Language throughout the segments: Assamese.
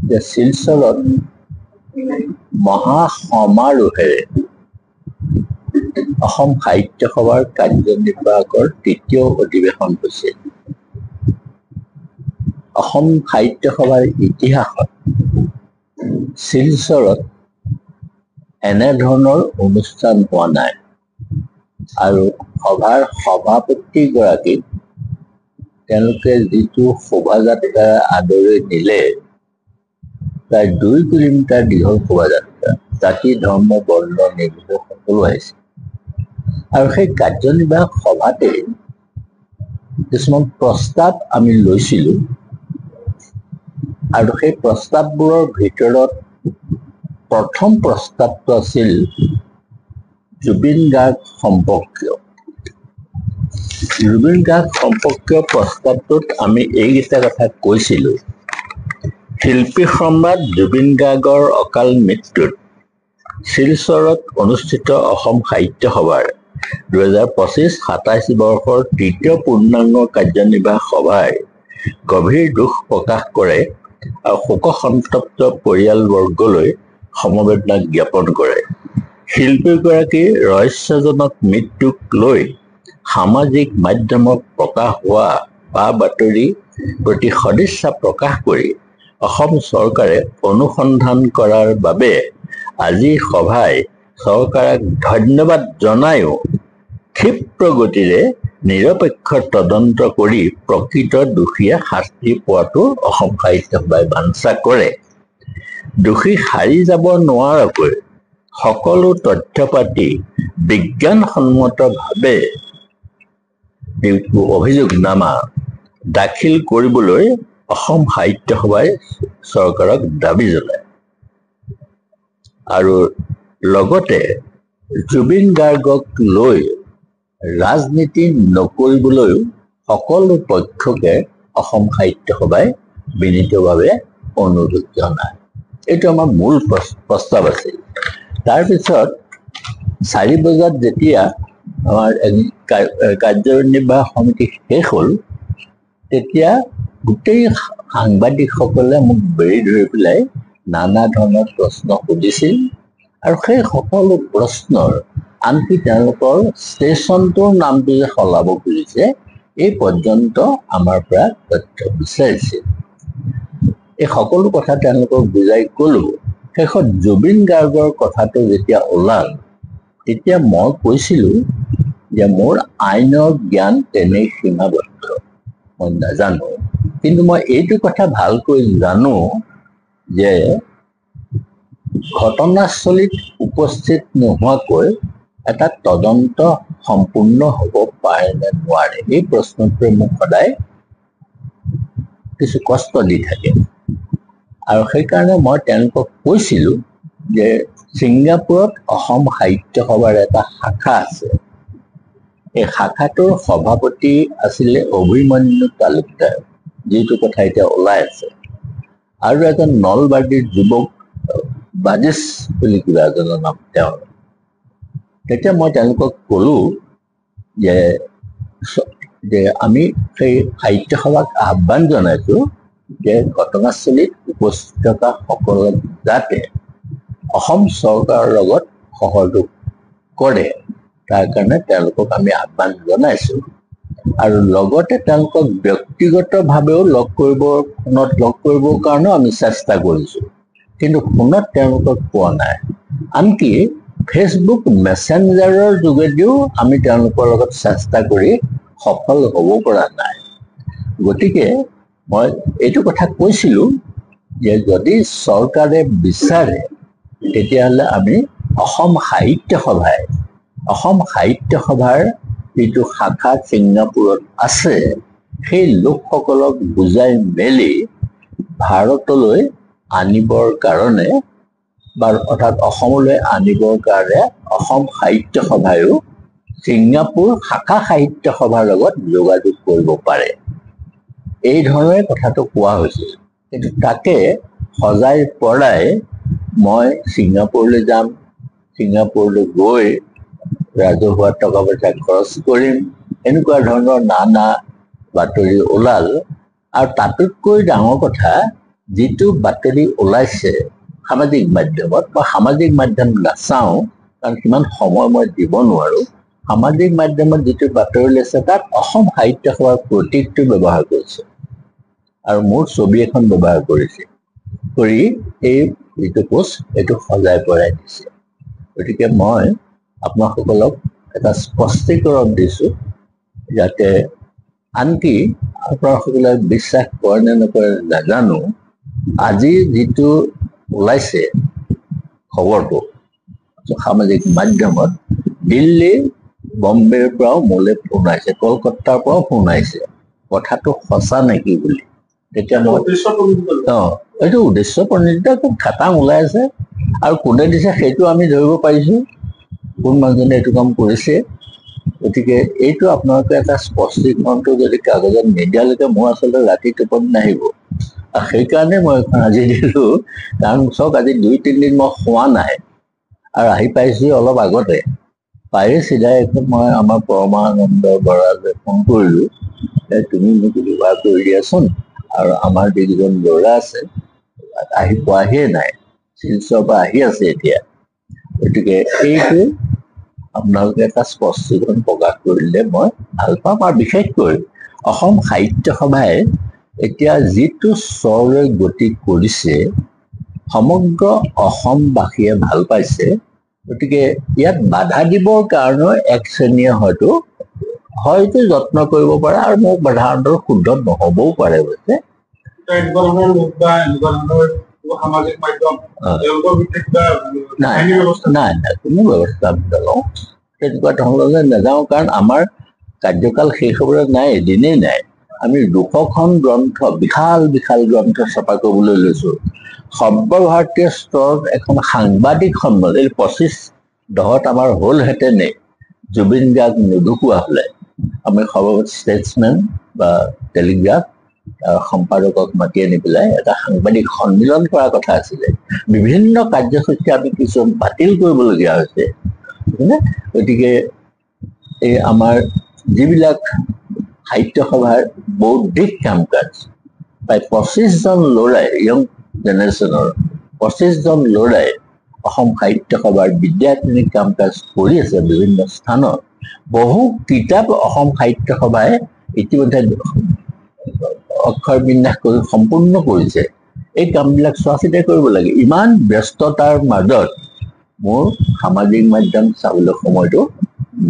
যে শিলচৰত মহা সমাৰোহেৰে অসম সাহিত্য সভাৰ কাৰ্যনিৰ্বাহকৰ তৃতীয় অধিৱেশন হৈছিল। অসম সাহিত্য সভাৰ ইতিহাসত শিলচৰত এনেধৰণৰ অনুষ্ঠান হোৱা নাই আৰু সভাৰ সভাপতিগৰাকীক তেওঁলোকে যিটো শোভাযাত্ৰা আদৰি নিলে, প্ৰায় 2 কিলোমিটাৰ দীঘল শোভাযাত্ৰা, জাতি ধৰ্ম বৰ্ণ নিৰ্বিশেষে সকলো আহিছে আৰু সেই কাৰ্যনিৰ্বাহক সভাতে কিছুমান প্ৰস্তাৱ আমি লৈছিলোঁ আৰু সেই প্ৰস্তাৱবোৰৰ ভিতৰত প্ৰথম প্ৰস্তাৱটো আছিল জুবিন গাৰ্গ সম্পৰ্কীয়। জুবিন গাৰ্গ সম্পৰ্কীয় প্ৰস্তাৱটোত আমি এইকেইটা কথা কৈছিলোঁ। শিল্পী সম্ৰাট জুবিন গাৰ্গৰ অকাল মৃত্যুত শিলচৰত অনুষ্ঠিত অসম সাহিত্য সভাৰ 2025-27 বৰ্ষৰ তৃতীয় পূৰ্ণাংগ কাৰ্যনিৰ্বাহক সভাই গভীৰ দুখ প্ৰকাশ কৰে আৰু শোকসন্তপ্ত পৰিয়ালবৰ্গলৈ সমবেদনা জ্ঞাপন কৰে। শিল্পীগৰাকীৰ ৰহস্যজনক মৃত্যুক লৈ সামাজিক মাধ্যমত প্ৰকাশ হোৱা বা বাতৰিৰ প্ৰতি সদিচ্ছা প্ৰকাশ কৰি অসম চৰকাৰে অনুসন্ধান কৰাৰ বাবে আজি সভাই চৰকাৰক ধন্যবাদ জনায়ো ক্ষিপ্ৰ গতিৰে নিৰপেক্ষ তদন্ত কৰি প্ৰকৃত দোষীয়ে শাস্তি পোৱাটো অসম সাহিত্য সভাই বাঞ্ছা কৰে। দোষী সাৰি যাব নোৱাৰাকৈ সকলো তথ্য পাতি বিজ্ঞানসন্মতভাৱে অভিযোগনামা দাখিল কৰিবলৈ অসম সাহিত্য সভাই চৰকাৰক দাবী জনায় আৰু লগতে জুবিন গাৰ্গক লৈ ৰাজনীতি নকৰিবলৈও সকলো পক্ষকে অসম সাহিত্য সভাই বিনীতভাৱে অনুৰোধ জনায়। এইটো আমাৰ মূল প্ৰস্তাৱ আছিল। তাৰপিছত 4 বজাত যেতিয়া আমাৰ কাৰ্যনিৰ্বাহক সমিতি শেষ হ'ল, তেতিয়া গোটেই সাংবাদিকসকলে মোক বেৰি ধৰি পেলাই নানা ধৰণৰ প্ৰশ্ন সুধিছিল আৰু সেই সকলো প্ৰশ্নৰ আনকি তেওঁলোকৰ ষ্টেচনটোৰ নামটো যে সলাব খুজিছে এই পৰ্যন্ত আমাৰ পৰা তথ্য বিচাৰিছিল। এই সকলো কথা তেওঁলোকক বুজাই ক'লো। শেষত জুবিন গাৰ্গৰ কথাটো যেতিয়া ওলাল, তেতিয়া মই কৈছিলোঁ যে মোৰ আইনৰ জ্ঞান তেনেই সীমাবদ্ধ, মই নাজানো, কিন্তু মই এইটো কথা ভালকৈ জানো যে ঘটনাস্থলীত উপস্থিত নোহোৱাকৈ এটা তদন্ত সম্পূৰ্ণ হ'ব পাৰে নে নোৱাৰে, এই প্ৰশ্নটোৱে মোক সদায় কিছু কষ্ট দি থাকে। আৰু সেইকাৰণে মই তেওঁলোকক কৈছিলোঁ যে ছিংগাপুৰত অসম সাহিত্য সভাৰ এটা শাখা আছে। এই শাখাটোৰ সভাপতি আছিলে অভিমন্যু তালুকদাৰ, যিটো কথা এতিয়া ওলাই আছে, আৰু এজন নলবাৰীৰ যুৱক বাজিছ বুলি কিবা এজনৰ নাম তেওঁৰ। তেতিয়া মই তেওঁলোকক ক'লো যে আমি সেই সাহিত্য সভাক আহ্বান জনাইছো যে ঘটনাস্থলীত উপস্থিত থকা সকলে যাতে অসম চৰকাৰৰ লগত সহযোগ কৰে, তাৰ কাৰণে তেওঁলোকক আমি আহ্বান জনাইছো আৰু লগতে তেওঁলোকক ব্যক্তিগতভাৱেও ফোনত লগ কৰিবৰ কাৰণেও আমি চেষ্টা কৰিছোঁ, কিন্তু ফোনত তেওঁলোকক পোৱা নাই। আনকি ফেচবুক মেছেঞ্জাৰৰ যোগেদিও আমি তেওঁলোকৰ লগত চেষ্টা কৰি সফল হ'ব পৰা নাই। গতিকে মই এইটো কথা কৈছিলোঁ যে যদি চৰকাৰে বিচাৰে তেতিয়াহ'লে আমি অসম সাহিত্য সভাৰ যিটো শাখা ছিংগাপুৰত আছে সেই লোকসকলক বুজাই মেলি ভাৰতলৈ আনিবৰ কাৰণে বা অৰ্থাৎ অসমলৈ আনিবৰ কাৰণে অসম সাহিত্য সভায়ো ছিংগাপুৰ শাখা সাহিত্য সভাৰ লগত যোগাযোগ কৰিব পাৰে, এই ধৰণে কথাটো কোৱা হৈছিল। কিন্তু তাকে সজাই পৰাই মই ছিংগাপুৰলৈ যাম, ছিংগাপুৰলৈ গৈ ৰাজহুৱা টকা পইচা খৰচ কৰিম, এনেকুৱা ধৰণৰ নানা বাতৰি ওলাল। আৰু তাতোতকৈ ডাঙৰ কথা যিটো বাতৰি ওলাইছে সামাজিক মাধ্যমত, মই সামাজিক মাধ্যম নাচাওঁ কাৰণ সিমান সময় মই দিব নোৱাৰোঁ। সামাজিক মাধ্যমত যিটো বাতৰি ওলাইছে তাত অসম সাহিত্য সভাৰ প্ৰতীকটো ব্যৱহাৰ কৰিছে আৰু মোৰ ছবি এখন ব্যৱহাৰ কৰিছে, কৰি এই যিটো পোষ্ট এইটো সজাই পৰাই দিছে। গতিকে মই আপোনাসকলক এটা স্পষ্টীকৰণ দিছোঁ যাতে আনকি আপোনাসকলে বিশ্বাস কৰে নে নকৰে নাজানো, আজি যিটো ওলাইছে খবৰটো সামাজিক মাধ্যমত, দিল্লী বম্বেৰ পৰাও মোলৈ ফোন আহিছে, কলকাতাৰ পৰাও ফোন আহিছে কথাটো সঁচা নেকি বুলি। তেতিয়া মই এইটো উদ্দেশ্য প্ৰণোদিত খুব খাটাং ওলাই আছে আৰু কোনে দিছে সেইটো আমি ধৰিব পাৰিছোঁ, কোন মানুহজনে এইটো কাম কৰিছে। গতিকে এইটো আপোনালোকে এটা স্পষ্টীকৰণটো যদি কাগজত নিদিয়ালৈকে মোৰ আচলতে ৰাতি টোপনি নাহিব। আৰু সেইকাৰণে মই এখন আজি দিলোঁ, কাৰণ চাওক আজি 2-3 দিন মই শোৱা নাই আৰু আহি পাইছোঁ অলপ আগতে। পায়ে চিধাই একদম মই আমাৰ পৰমানন্দ বৰালৈ ফোন কৰিলোঁ, তুমি মোক ব্যৱহাৰ কৰি দিয়াচোন, আৰু আমাৰ যিকেইজন ল'ৰা আছে আহি পোৱাহিয়ে নাই, শিলচৰৰ পৰা আহি আছে এতিয়া। গতিকে এইটো আপোনালোকে এটা স্পষ্টীকৰণ প্ৰকাশ কৰিলে মই ভাল পাম। আৰু বিশেষকৈ অসম সাহিত্য সভাই এতিয়া যিটো স্তৰলৈ গতি কৰিছে সমগ্ৰ অসমবাসীয়ে ভাল পাইছে। গতিকে ইয়াত বাধা দিবৰ কাৰণেও এক শ্ৰেণীয়ে হয়তো যত্ন কৰিব পাৰে আৰু মোক বাধা শুদ্ধ নহ'বও পাৰে। অৱশ্যে নাই নাই নাই কোনো ব্যৱস্থা আমি নলওঁ, তেনেকুৱা ধৰণলৈ নাযাওঁ। কাৰণ আমাৰ কাৰ্যকাল শেষ হ'বলৈ নাই, এদিনেই নাই। আমি 200খন গ্ৰন্থ, বিশাল বিশাল গ্ৰন্থ ছপা কৰিবলৈ লৈছোঁ। সৰ্বভাৰতীয় স্তৰত এখন সাংবাদিক সন্মিলন, এই 25-10 আমাৰ হ'লহেঁতেনে জুবিন গাৰ্গ নুঢুকোৱা হ'লে, আমি সৰ্বভাৰতীয় ষ্টেটছমেন বা টেলিগ্ৰাফ সম্পাদকক মাতি আনি পেলাই এটা সাংবাদিক সন্মিলন কৰাৰ কথা আছিলে। বিভিন্ন কাৰ্যসূচী আমি কিছুমান বাতিল কৰিবলগীয়া হৈছে। গতিকে এই আমাৰ যিবিলাক সাহিত্য সভাৰ বৌদ্ধিক কাম কাজ, প্ৰায় 25জন ল'ৰাই, য়ং জেনেৰেশ্যনৰ 25জন ল'ৰাই অসম সাহিত্য সভাৰ বিদ্যাৰ্থিনীক কাম কাজ কৰি আছে বিভিন্ন স্থানত। বহু কিতাপ অসম সাহিত্য সভাই ইতিমধ্যে অক্ষৰ বিন্যাস কৰি সম্পূৰ্ণ কৰিছে। এই কামবিলাক চোৱা চিতা কৰিব লাগে। ইমান ব্যস্ততাৰ মাজত মোৰ সামাজিক মাধ্যম চাবলৈ সময়টো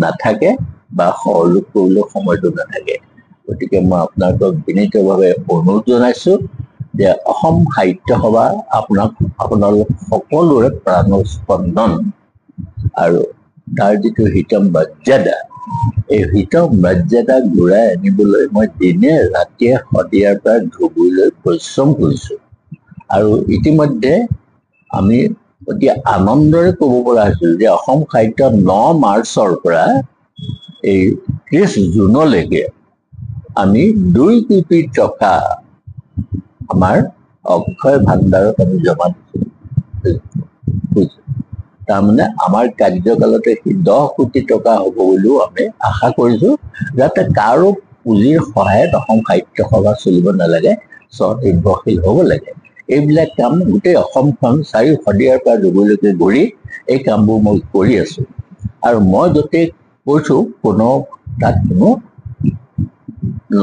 নাথাকে বা সহযোগ কৰিবলৈ সময়টো নাথাকে। গতিকে মই আপোনালোকক বিনীতভাৱে অনুৰোধ জনাইছোঁ যে অসম সাহিত্য সভা আপোনালোক সকলোৰে প্ৰাণৰ স্পন্দন, আৰু তাৰ যিটো হিতম মৰ্যাদা, এই হিতম মৰ্যাদা ঘূৰাই আনিবলৈ মই দিনে ৰাতিয়ে শদিয়াৰ পৰা ধুবুৰীলৈ পৰিশ্ৰম কৰিছোঁ। আৰু ইতিমধ্যে আমি অতি আনন্দৰে ক'ব পৰা হৈছোঁ যে অসম সাহিত্য 9 মাৰ্চৰ পৰা এই 30 জুনলৈকে আমি 2 কোটি টকা আমাৰ অক্ষয় ভাণ্ডাৰত আমি জমা দিছোঁ। তাৰমানে আমাৰ কাৰ্যকালতে 10 কোটি টকা হ'ব বুলিও আমি আশা কৰিছোঁ, যাতে কাৰো পুঁজিৰ সহায়ত অসম সাহিত্য সভা চলিব নালাগে, স্বনিৰ্ভৰশীল হ'ব লাগে। এইবিলাক কাম গোটেই অসমখন চাৰি শদিয়াৰ পৰা ধুবুৰীলৈকে ঘূৰি এই কামবোৰ মই কৰি আছোঁ। আৰু মই য'তেই কৈছোঁ তাত কোনো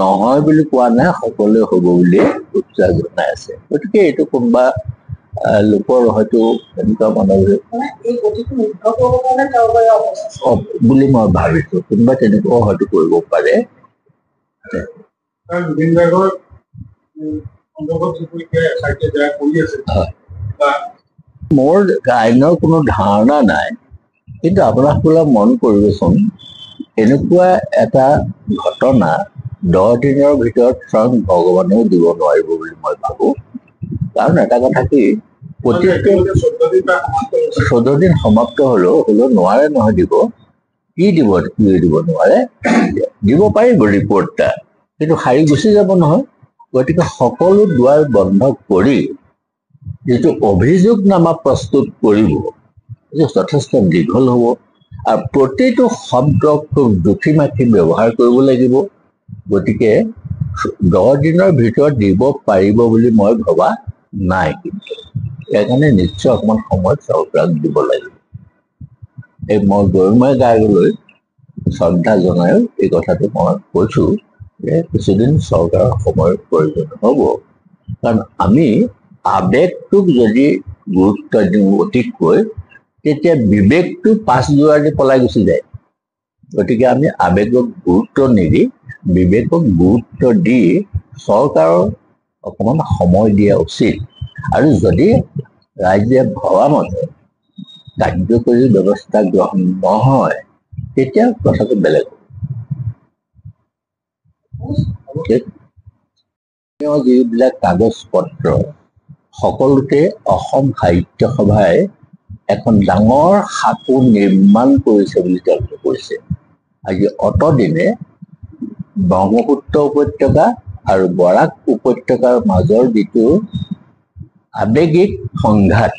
নহয় বুলি কোৱা নাই, সকলোৱে হ'ব বুলি উৎসাহ জনাই আছে। গতিকে এইটো কোনোবা লোকৰ হয়তো এনেকুৱা মনোযোগ বুলি মই ভাবিছোঁ, কোনোবা তেনেকুৱাও হয়তো কৰিব পাৰে। মোৰ আইনৰ কোনো ধাৰণা নাই, কিন্তু আপোনাসকলে মন কৰিবচোন, এনেকুৱা এটা ঘটনা 10 দিনৰ ভিতৰত স্বয়ং ভগৱানেও দিব নোৱাৰিব বুলি মই ভাবোঁ। কাৰণ এটা কথা কি, 14 দিন সমাপ্ত হ'লেও নোৱাৰে নহয় দিব। কি দিব নোৱাৰে, দিব পাৰিব ৰিপৰ্ট এটা, কিন্তু সাৰি গুচি যাব নহয়। গতিকে সকলো দুৱাৰ বন্ধ কৰি যিটো অভিযোগনামা প্ৰস্তুত কৰিব, যথেষ্ট দীঘল হ'ব আৰু প্ৰতিটো শব্দ খুব জুখি মাখি ব্যৱহাৰ কৰিব লাগিব। গতিকে 10 দিনৰ ভিতৰত দিব পাৰিব বুলি মই ভবা নাই কিন্তু সেইকাৰণে নিশ্চয় অকণমান সময় চৰকাৰক দিব লাগিব এই মই গৌৰময় গায়কলৈ শ্ৰদ্ধা জনায়ো এই কথাটো মই কৈছোঁ যে কিছুদিন চৰকাৰৰ সময়ৰ প্ৰয়োজন হ'ব কাৰণ আমি আৱেগটোক যদি গুৰুত্ব দিওঁ অতিকৈ তেতিয়া বিবেকটো পাছ দুৱাৰি পলাই গুচি যায় গতিকে আমি আৱেগক গুৰুত্ব নিদি বিবেকক গুৰুত্ব দি চৰকাৰৰ অকণমান সময় দিয়া উচিত আৰু যদি ৰাইজে ভবা মতে কাৰ্যকৰী ব্যৱস্থা গ্ৰহণ নহয় তেতিয়া কথাটো বেলেগ যিবিলাক কাগজ পত্ৰ সকলোতে অসম সাহিত্য সভাই এখন ডাঙৰ সাঁকো নিৰ্মাণ কৰিছে বুলি তেওঁলোকে কৈছে আজি অতদিনে ব্ৰহ্মপুত্ৰ উপত্যকা আৰু বৰাক উপত্যকাৰ মাজৰ যিটো আৱেগিক সংঘাত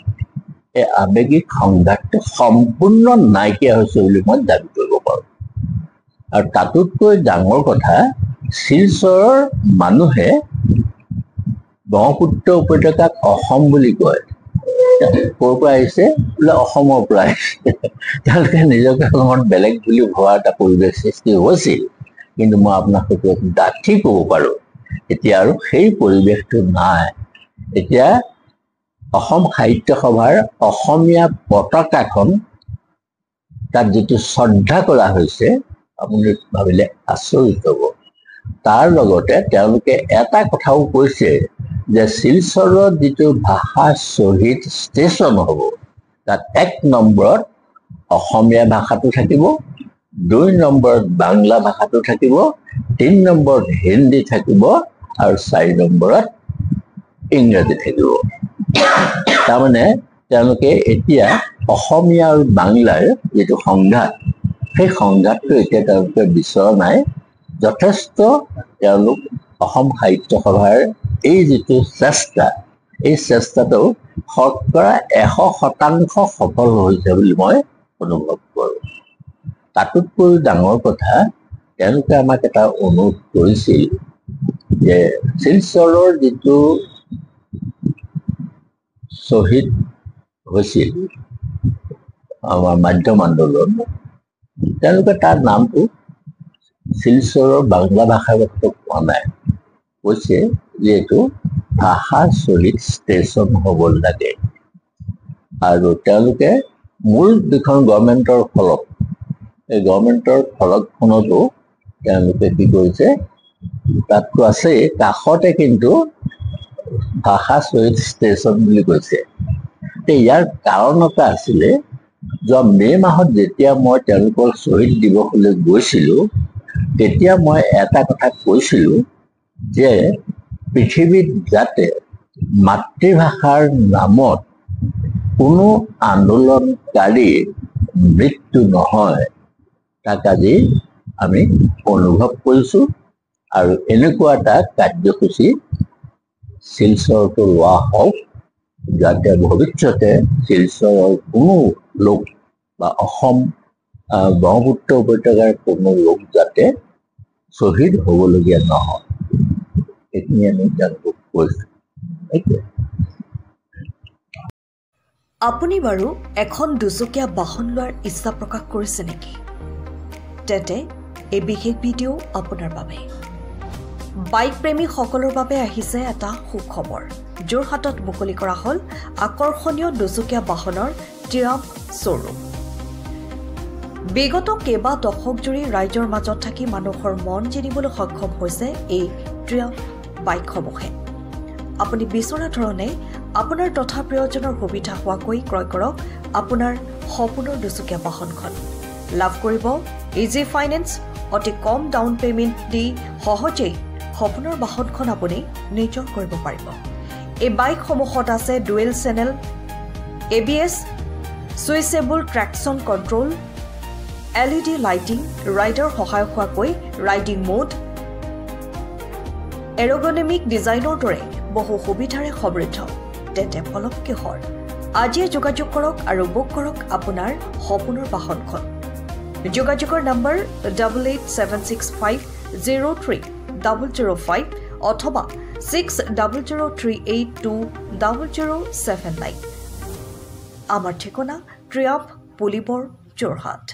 এই আৱেগিক সংঘাতটো সম্পূৰ্ণ নাইকিয়া হৈছে বুলি মই দাবী কৰিব পাৰোঁ আৰু তাতোতকৈ ডাঙৰ কথা শিলচৰৰ মানুহে ব্ৰহ্মপুত্ৰ উপত্যকাক অসম বুলি কয় ক'ৰ পৰা আহিছে বোলে অসমৰ পৰা আহিছে তেওঁলোকে নিজকে অকণমান বেলেগ বুলি ভবা এটা পৰিৱেশ সৃষ্টি হৈছিল কিন্তু মই আপোনাক সেইটো ডাঠি ক'ব পাৰোঁ এতিয়া আৰু সেই পৰিৱেশটো নাই এতিয়া অসম সাহিত্য সভাৰ অসমীয়া পতাকাখন তাত যিটো শ্ৰদ্ধা কৰা হৈছে আপুনি ভাবিলে আচৰিত হ'ব তাৰ লগতে তেওঁলোকে এটা কথাও কৈছে যে শিলচৰত যিটো ভাষা শ্বহীদ ষ্টেচন হ'ব তাত 1 নম্বৰত অসমীয়া ভাষাটো থাকিব 2 নম্বৰত বাংলা ভাষাটো থাকিব 3 নম্বৰত হিন্দী থাকিব আৰু 4 নম্বৰত ইংৰাজী থাকিব তাৰমানে তেওঁলোকে এতিয়া অসমীয়া আৰু বাংলাৰ যিটো সংঘাত সেই সংঘাতটো এতিয়া তেওঁলোকে বিচৰা নাই যথেষ্ট তেওঁলোক অসম সাহিত্য সভাৰ এই যিটো চেষ্টা এই চেষ্টাটো শতকৰা 100% সফল হৈছে বুলি মই অনুভৱ কৰোঁ তাতোতকৈ ডাঙৰ কথা তেওঁলোকে আমাক এটা অনুৰোধ কৰিছিল যে শিলচৰৰ যিটো শ্বহীদ হৈছিল আমাৰ মাধ্যম আন্দোলন তেওঁলোকে তাৰ নামটো শিলচৰৰ বাংলা ভাষাৰ কোৱা নাই কৈছে যে এইটো ভাষা শ্বহীদ ষ্টেচন হ'ব লাগে আৰু তেওঁলোকে মূল যিখন গভৰ্ণমেণ্টৰ ফলক এই গভৰ্ণমেণ্টৰ ফলকখনতো তেওঁলোকে কি কৰিছে তাততো আছে কাষতে কিন্তু ভাষা শ্বহীদ ষ্টেচন বুলি কৈছে ইয়াৰ কাৰণ এটা আছিলে যোৱা মে' মাহত যেতিয়া মই তেওঁলোকৰ শ্বহীদ দিৱসলৈ গৈছিলোঁ তেতিয়া মই এটা কথা কৈছিলোঁ যে পৃথিৱীত যাতে মাতৃভাষাৰ নামত কোনো আন্দোলনকাৰী মৃত্যু নহয় তাক আজি আমি অনুভৱ কৰিছোঁ আৰু এনেকুৱা এটা কাৰ্যসূচী শিলচৰতো লোৱা হওক যাতে ভৱিষ্যতে শিলচৰৰ কোনো লোক বা অসম ব্ৰহ্মপুত্ৰ উপত্যকাৰ কোনো লোক যাতে শ্বহীদ হ'বলগীয়া নহয় এইখিনি আমি তেওঁলোকক কৈছোঁ আপুনি বাৰু এখন দুচকীয়া বাহন লোৱাৰ ইচ্ছা প্ৰকাশ কৰিছে নেকি তেন্তে এই বিশেষ ভিডিঅ' আপোনাৰ বাবে বাইক প্ৰেমীসকলৰ বাবে আহিছে এটা সুখবৰ যোৰহাটত মুকলি কৰা হ'ল আকৰ্ষণীয় দুচকীয়া বাহনৰ ট্ৰিয়াম্ফ শ্ব'ৰুম বিগত কেইবা দশক জুৰি ৰাইজৰ মাজত থাকি মানুহৰ মন জিনিবলৈ সক্ষম হৈছে এই ট্ৰিয়াম্ফ বাইকসমূহে আপুনি বিচৰা ধৰণে আপোনাৰ তথা প্ৰিয়জনৰ সুবিধা হোৱাকৈ ক্ৰয় কৰক আপোনাৰ সপোনৰ দুচকীয়া বাহনখন লাভ কৰিব ইজি ফাইনেন্স অতি কম ডাউন পেমেণ্ট দি সহজেই সপোনৰ বাহনখন আপুনি নিজৰ কৰিব পাৰিব এই বাইকসমূহত আছে dual channel ABS switchable traction control LED lighting rider সহায়ক হোৱাকৈ ৰাইডিং মোড এৰোগনমিক ডিজাইনৰ দৰে বহু সুবিধাৰে সমৃদ্ধ তেন্তে পলম কিহৰ আজিয়ে যোগাযোগ কৰক আৰু বুক কৰক আপোনাৰ সপোনৰ বাহনখন যোগাযোগৰ নম্বৰ 8876503005 অথবা 6003820079। আমাৰ ঠিকনা ট্ৰিয়াম্ফ পুলিবৰ যোৰহাট।